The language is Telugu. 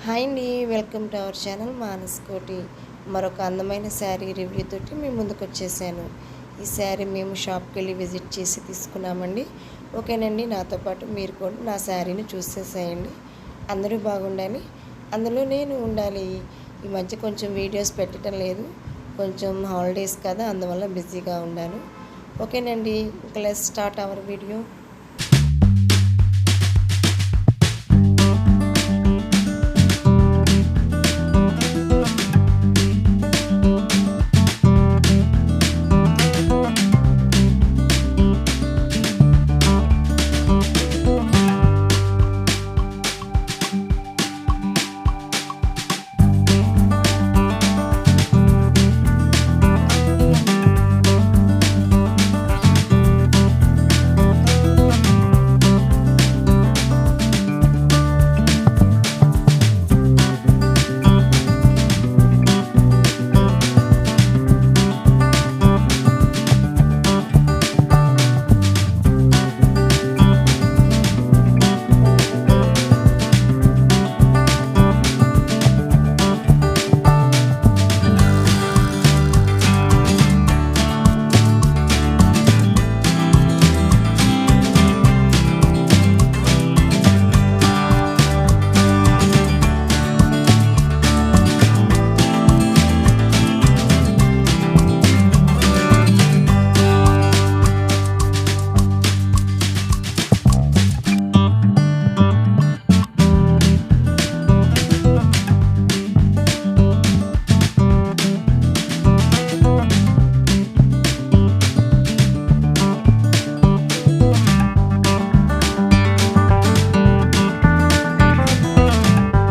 హాయ్ అండి, welcome to our channel Manas కోటి. మరొక అందమైన శారీ రివ్యూ తోటి మేము ముందుకు వచ్చేసాను. ఈ శారీ మేము షాప్కి వెళ్ళి విజిట్ చేసి తీసుకున్నామండి. ఓకేనండి, నాతో పాటు మీరు కూడా నా శారీని చూసేసేయండి. అందరూ బాగుండాలి, అందులో నేను ఉండాలి. ఈ మధ్య కొంచెం వీడియోస్ పెట్టడం లేదు, కొంచెం హాలిడేస్ కదా, అందువల్ల బిజీగా ఉన్నాను. ఓకేనండి, ఇంకా లెట్స్ స్టార్ట్ అవర్ వీడియో.